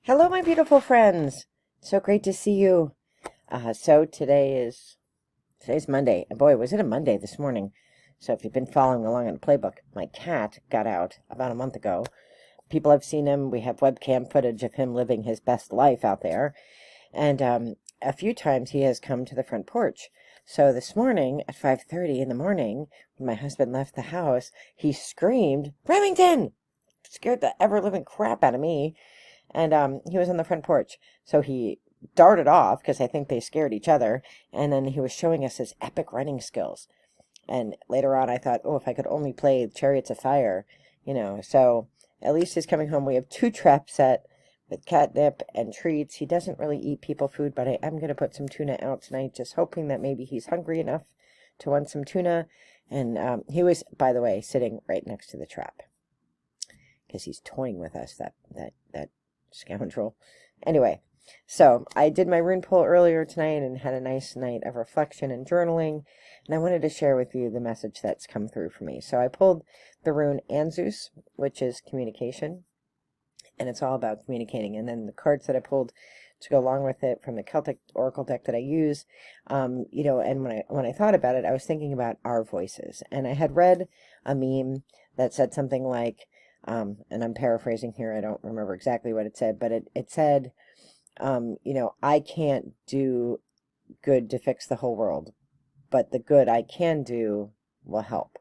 Hello, my beautiful friends. So great to see you. So today's Monday. Boy, was it a Monday this morning. So if you've been following along on the playbook, my cat got out about a month ago. People have seen him. We have webcam footage of him living his best life out there. And a few times he has come to the front porch. So this morning at 5:30 in the morning, when my husband left the house, he screamed, "Remington!" Scared the ever-living crap out of me. And he was on the front porch. So he darted off because I think they scared each other. And then he was showing us his epic running skills. And later on, I thought, oh, if I could only play Chariots of Fire, So at least he's coming home. We have 2 traps set with catnip and treats. He doesn't really eat people food, but I am going to put some tuna out tonight, just hoping that maybe he's hungry enough to want some tuna. And he was, by the way, sitting right next to the trap because he's toying with us, that scoundrel. Anyway, so I did my rune pull earlier tonight and had a nice night of reflection and journaling, and I wanted to share with you the message that's come through for me. So I pulled the rune Anzus, which is communication, and it's all about communicating. And then the cards that I pulled to go along with it from the Celtic Oracle deck that I use, and when I thought about it, I was thinking about our voices, and I had read a meme that said something like, and I'm paraphrasing here, I don't remember exactly what it said, but it said, I can't do good to fix the whole world, but the good I can do will help,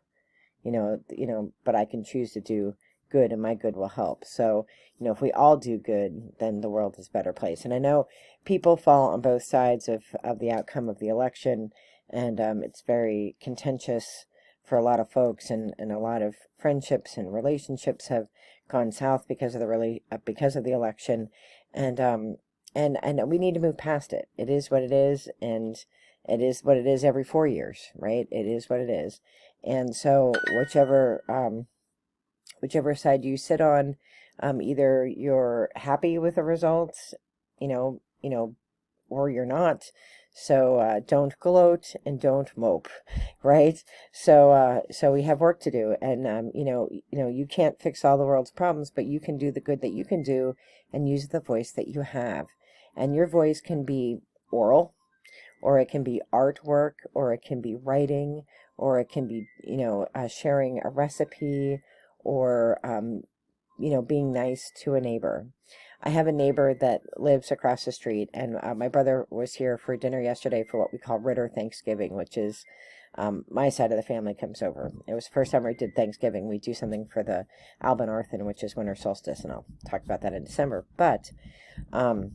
but I can choose to do good and my good will help. So, if we all do good, then the world is a better place. And I know people fall on both sides of the outcome of the election, and it's very contentious for a lot of folks, and a lot of friendships and relationships have gone south because of the election, and we need to move past it. It is what it is, and it is what it is every 4 years, right? It is what it is, and so whichever side you sit on, either you're happy with the results, or you're not. So don't gloat and don't mope, right? So we have work to do, and you can't fix all the world's problems, but you can do the good that you can do, and use the voice that you have. And your voice can be oral, or it can be artwork, or it can be writing, or it can be sharing a recipe, or being nice to a neighbor. I have a neighbor that lives across the street, and my brother was here for dinner yesterday for what we call Ritter Thanksgiving, which is my side of the family comes over. It was the first time we did Thanksgiving. We do something for the Alban Orthan, which is winter solstice, and I'll talk about that in December. But the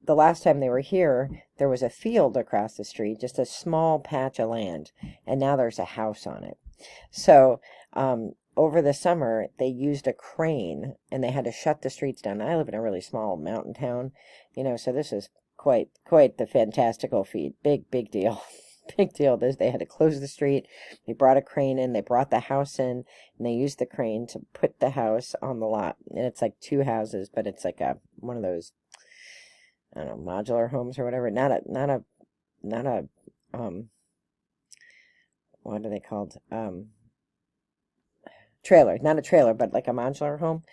last time they were here, there was a field across the street, just a small patch of land, and now there's a house on it. So over the summer, they used a crane, and they had to shut the streets down. I live in a really small mountain town, so this is quite the fantastical feat. Big deal. Big deal. They had to close the street. They brought a crane in. They brought the house in, and they used the crane to put the house on the lot. And it's like 2 houses, but it's like one of those, I don't know, modular homes or whatever. Not a what are they called? Trailer, not a trailer, but like a modular home.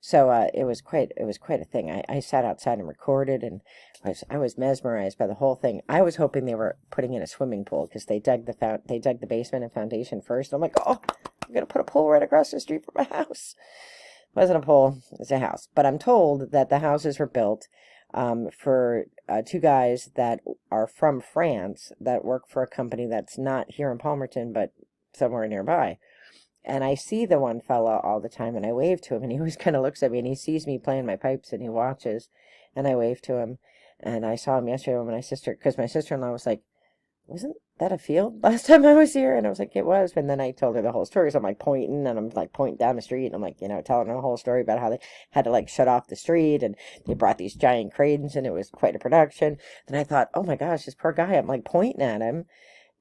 So it was quite a thing. I sat outside and recorded, and I was mesmerized by the whole thing. I was hoping they were putting in a swimming pool, because they dug the basement and foundation first. I'm like, oh, I'm gonna put a pool right across the street from my house. It wasn't a pool, it's a house. But I'm told that the houses were built for 2 guys that are from France that work for a company that's not here in Palmerton, but somewhere nearby. And I see the one fella all the time, and I wave to him, and he always kind of looks at me, and he sees me playing my pipes, and he watches, and I wave to him. And I saw him yesterday when because my sister-in-law was like, wasn't that a field last time I was here? And I was like, it was. And then I told her the whole story, so I'm like pointing, and I'm like pointing down the street, and I'm like, telling her the whole story about how they had to like shut off the street, and they brought these giant cranes, and it was quite a production. Then I thought, oh my gosh, this poor guy, I'm like pointing at him.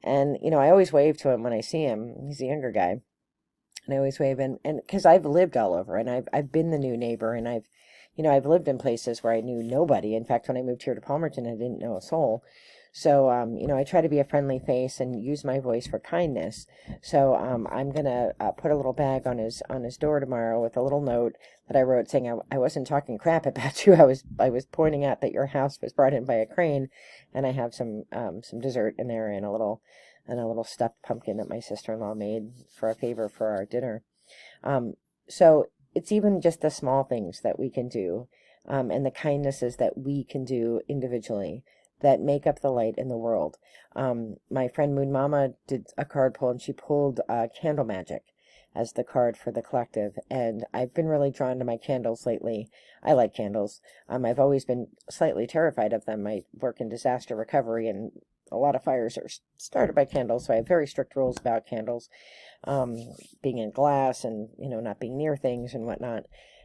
And, I always wave to him when I see him. He's a younger guy. And I always wave, and because I've lived all over, and I've been the new neighbor, and I've lived in places where I knew nobody. In fact, when I moved here to Palmerton, I didn't know a soul. So, I try to be a friendly face and use my voice for kindness. So, I'm gonna put a little bag on his door tomorrow with a little note that I wrote saying I wasn't talking crap about you. I was pointing out that your house was brought in by a crane, and I have some dessert in there and a little stuffed pumpkin that my sister-in-law made for a favor for our dinner. So it's even just the small things that we can do, and the kindnesses that we can do individually that make up the light in the world. My friend Moon Mama did a card pull, and she pulled Candle Magic as the card for the collective, and I've been really drawn to my candles lately. I like candles. I've always been slightly terrified of them. I work in disaster recovery, and a lot of fires are started by candles, so I have very strict rules about candles, being in glass and, not being near things and whatnot.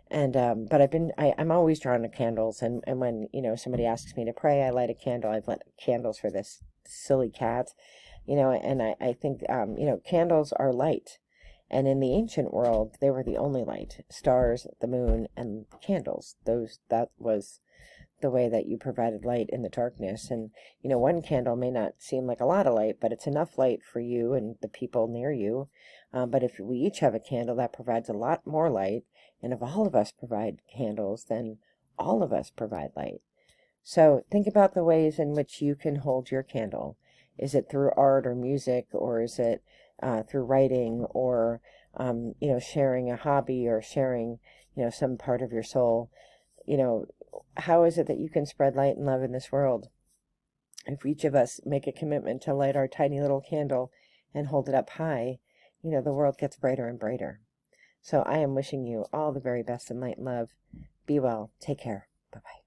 And but I'm always drawn to candles, and when somebody asks me to pray, I light a candle. I've lit candles for this silly cat, and I think candles are light, and in the ancient world they were the only light. Stars, the moon, and candles. That was the way that you provided light in the darkness. And one candle may not seem like a lot of light, but it's enough light for you and the people near you. But if we each have a candle, that provides a lot more light. And if all of us provide candles, then all of us provide light. So think about the ways in which you can hold your candle. Is it through art or music, or is it through writing, or sharing a hobby, or sharing some part of your soul? How is it that you can spread light and love in this world? If each of us make a commitment to light our tiny little candle and hold it up high, the world gets brighter and brighter. So I am wishing you all the very best in light and love. Be well. Take care. Bye-bye.